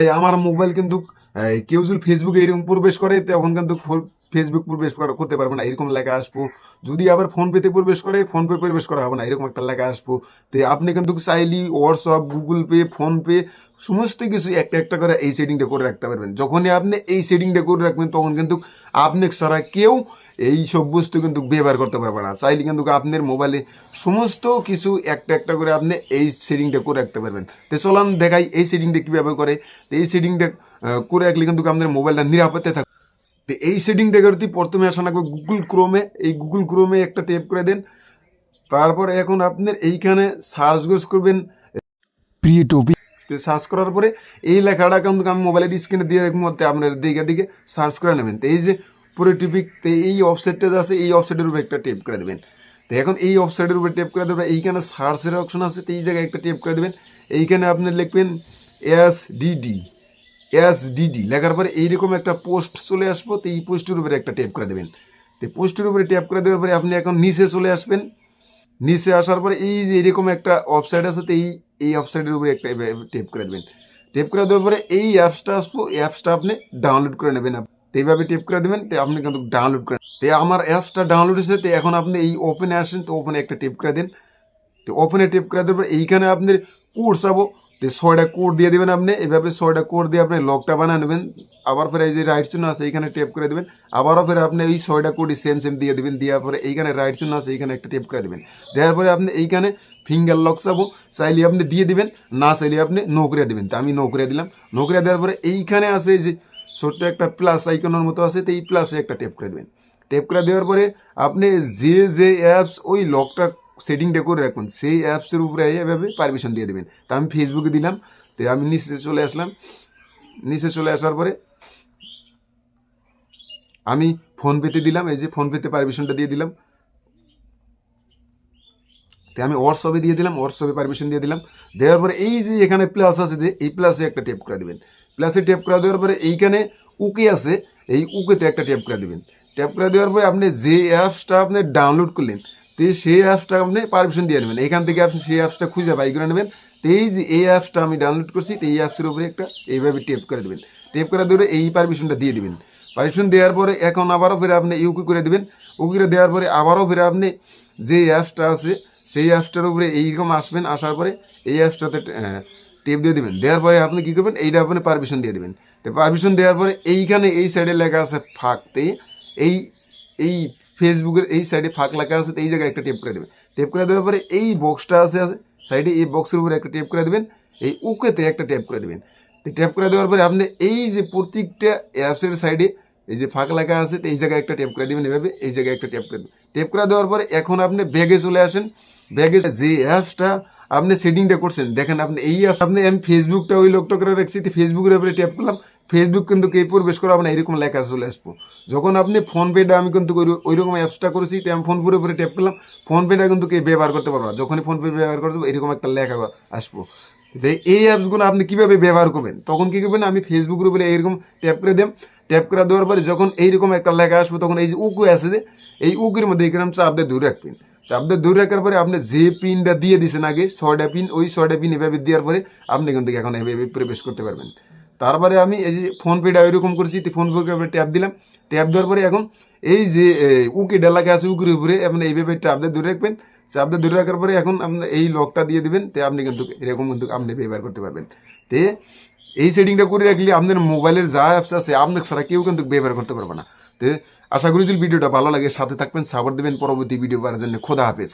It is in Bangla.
আমার মোবাইল কিন্তু কেউ যদি ফেসবুকে এরকম প্রবেশ করে তখন কিন্তু ফেসবুক প্রবেশ করতে পারবে না, এরকম লেখা আসবো। যদি আবার ফোন পেতে প্রবেশ করে ফোন পে প্রবেশ করা হবে না, এরকম একটা লেখা আসবো। তো আপনি কিন্তু চাইলেই WhatsApp, Google pay, phone pay সমস্ত কিছু একটা একটা করে এই সেটিংটা করে রাখতে পারবেন। যখনই আপনি এই সেটিংটা করে রাখবেন তখন কিন্তু আপনি ছাড়া কেউ এই সব বস্তু কিন্তু ব্যবহার করতে পারবে না। চাইলে কিন্তু আপনার মোবাইলে সমস্ত কিছু একটা একটা করে আপনি এই সেটিংটা করে রাখতে পারবেন। তো চলান দেখাই এই সেটিংটা কীভাবে করে। তো এই সেটিংটা করে রাখলে কিন্তু আপনার মোবাইলটা নিরাপদে থাকবে। তো এই সেটিংটা করতে প্রথমে আসা লাগবে গুগল ক্রোমে। এই গুগল ক্রোমে একটা টেপ করে দেন। তারপর এখন আপনার এইখানে সার্চ গোজ করবেন প্রি টপিক। তো সার্চ করার পরে এই লেখাটা কিন্তু আমি মোবাইলের স্ক্রিনে দিয়ে রাখবো, মধ্যে আপনার দিকে দিকে সার্চ করে নেবেন। তো এই যে পুরো টিপিক, তো এই ওয়েবসাইটটা আছে, এই ওয়েবসাইটের উপরে একটা টেপ করে দেবেন। তো এখন এই ওয়েবসাইটের উপরে টেপ করে দেবেন, এইখানে সার্চের অপশন আছে, তো এই জায়গায় একটা টেপ করে দেবেন। এইখানে আপনি লিখবেন SDD। লেখার পরে এইরকম একটা পোস্ট চলে আসবো। তো এই পোস্টের উপরে একটা টেপ করে দেবেন। তো পোস্টের উপরে টেপ করে দেওয়ার পরে আপনি এখন নিচে চলে আসবেন। নিচে আসার পরে এই যে এরকম একটা ওয়েবসাইট আছে, তো এই ওয়েবসাইটের উপরে একটা টেপ করে দেবেন। টেপ করে দেওয়ার পরে এই অ্যাপসটা আসবো, এই অ্যাপসটা আপনি ডাউনলোড করে নেবেন। তো এইভাবে টেপ করে দেবেন, তো আপনি কিন্তু ডাউনলোড করেন। তো আমার অ্যাপসটা ডাউনলোড হয়েছে। তো এখন আপনি এই ওপেনে আসেন, তো ওপেনে একটা টেপ করে দেন। তো ওপেনে টেপ করে দেওয়ার পরে এইখানে আপনার কোড চাবো। তো 6টা কোড দিয়ে দেবেন। আপনি এভাবে 6টা কোড দিয়ে আপনি লকটা বানিয়ে নেবেন। আবার ফের এই যে রাইট চিহ্ন আছে এইখানে টেপ করে দেবেন। আবারও ফের আপনি এই 6টা কোডই সেম সেম দিয়ে দেবেন। দেওয়ার পরে এইখানে রাইট চিহ্ন আছে এইখানে একটা টেপ করে দেবেন। দেওয়ার পরে আপনি এইখানে ফিঙ্গার লক চাবো, চাইলে আপনি দিয়ে দিবেন, না চাইলে আপনি নো করে দেবেন। তো আমি নো করে দিলাম। নো করে দেওয়ার পরে এইখানে আছে এই যে ছোট্ট একটা প্লাস আইকনের মতো আছে, তো এই প্লাসে একটা টেপ করে দেবেন। টেপ করে দেওয়ার পরে আপনি যে যে অ্যাপস ওই লকটা সেটিংটা করে রাখুন, সেই অ্যাপসের উপরে এভাবে পারমিশন দিয়ে দেবেন। তা আমি ফেসবুকে দিলাম। তো আমি নিচে চলে আসলাম। নিচে চলে আসার পরে আমি ফোনপেতে দিলাম, এই যে ফোনপেতে পারমিশনটা দিয়ে দিলাম। তো আমি হোয়াটসঅ্যাপে দিয়ে দিলাম, হোয়াটসঅ্যাপে পারমিশন দিয়ে দিলাম। দেওয়ার পরে এই যে এখানে প্লাস আছে, যে এই প্লাসে একটা টেপ করে দেবেন। প্লাসে টেপ করে দেওয়ার পরে এইখানে উকে আছে, এই উকেতে একটা টেপ করে দেবেন। টেপ করে দেওয়ার পরে আপনি যে অ্যাপসটা আপনি ডাউনলোড করলেন, তো সেই অ্যাপসটা আপনি পারমিশন দিয়ে নেবেন। এইখান থেকে আপনি সেই অ্যাপসটা খুঁজে বাই করে নেবেন। তো এই যে এই অ্যাপসটা আমি ডাউনলোড করছি, তো এই অ্যাপসের উপরে একটা এইভাবে টেপ করে দেবেন। টেপ করে দেওয়ার এই পারমিশনটা দিয়ে দেবেন। পারমিশন দেওয়ার পরে এখন আবারও ফিরে আপনি ইউকি করে দেবেন। উকি করে দেওয়ার পরে আবারও ফিরে আপনি যে অ্যাপসটা আছে সেই অ্যাপসটার উপরে এইরকম আসবেন। আসার পরে এই অ্যাপসটাতে টেপ দিয়ে দেবেন। দেওয়ার পরে আপনি কী করবেন, এইটা আপনি পারমিশন দিয়ে দেবেন। তো পারমিশন দেওয়ার পরে এইখানে এই সাইডে লেখা আছে ফাঁকতে, এই এই ফেসবুকের এই সাইডে ফাঁক লেখা আছে, তো এই জায়গায় একটা টেপ করে দেবেন। টেপ করে দেওয়ার পরে এই বক্সটা আছে সাইডে, এই বক্সের উপরে একটা টেপ করে দেবেন। এই ওকেতে একটা টেপ করে দেবেন। তো টেপ করে দেওয়ার পরে আপনি এই যে প্রত্যেকটা অ্যাপসের সাইডে এই যে ফাঁক লেখা আছে, তো এই জায়গায় একটা টেপ করে দেবেন। এভাবে এই জায়গায় একটা টেপ করে দেবেন। টেপ করে দেওয়ার পরে এখন আপনি ব্যাগে চলে আসেন। ব্যাগে যে অ্যাপসটা আপনি সেটিংটা করছেন, দেখেন আপনি এই অ্যাপস আপনি আমি ফেসবুকটা ওই লোকটা করে রাখছি, তো ফেসবুকের উপরে ট্যাপ করলাম। ফেসবুক কিন্তু কে প্রবেশ করা হবে না, এরকম লেখা চলে আসবো। যখন আপনি ফোনপেটা আমি কিন্তু ওই রকম অ্যাপসটা করেছি, তো আমি ফোনপের উপরে ট্যাপ করলাম। ফোনপেটা কিন্তু কে ব্যবহার করতে পারবো না। যখনই ফোনপে ব্যবহার করবো এরকম একটা লেখা আসবো। যে এই অ্যাপসগুলো আপনি কীভাবে ব্যবহার করবেন, তখন কী করবেন, আমি ফেসবুকের উপরে এইরকম ট্যাপ করে দেব। ট্যাপ করে দেওয়ার পরে যখন এইরকম একটা লেখা আসবে, তখন এই যে উকু আছে, যে এই উকের মধ্যে এইরকম চাপ দিয়ে ধরে রাখবেন। চাপ দিয়ে ধরে রাখার পরে আপনি যে পিনটা দিয়ে দিয়েছেন আগে 6টা পিন, ওই 6টা পিন এভাবে দেওয়ার পরে আপনি কিন্তু এখন এভাবে প্রবেশ করতে পারবেন। তারপরে আমি এই যে ফোনপেটা ওইরকম করেছি, তো ফোনপে ট্যাপ দিলাম। ট্যাপ দেওয়ার পরে এখন এই যে উকিটা লেখা আছে উকির উপরে আপনি এইভাবে চাপ দিয়ে ধরে রাখবেন। চাপ দিয়ে ধরে রাখার পরে এখন আপনি এই লকটা দিয়ে দিবেন। তো আপনি কিন্তু এরকম কিন্তু আপনি ব্যবহার করতে পারবেন। তো এই সেটিংটা করে রাখলে আপনার মোবাইলের যা অ্যাপস আছে আপনার ছাড়া কেউ কিন্তু ব্যবহার করতে পারবে না। তো আশা করি যদি ভিডিওটা ভালো লাগে সাথে থাকবেন, সাপোর্ট দেবেন পরবর্তী ভিডিও পাওয়ার জন্য। খোদা হাফেজ।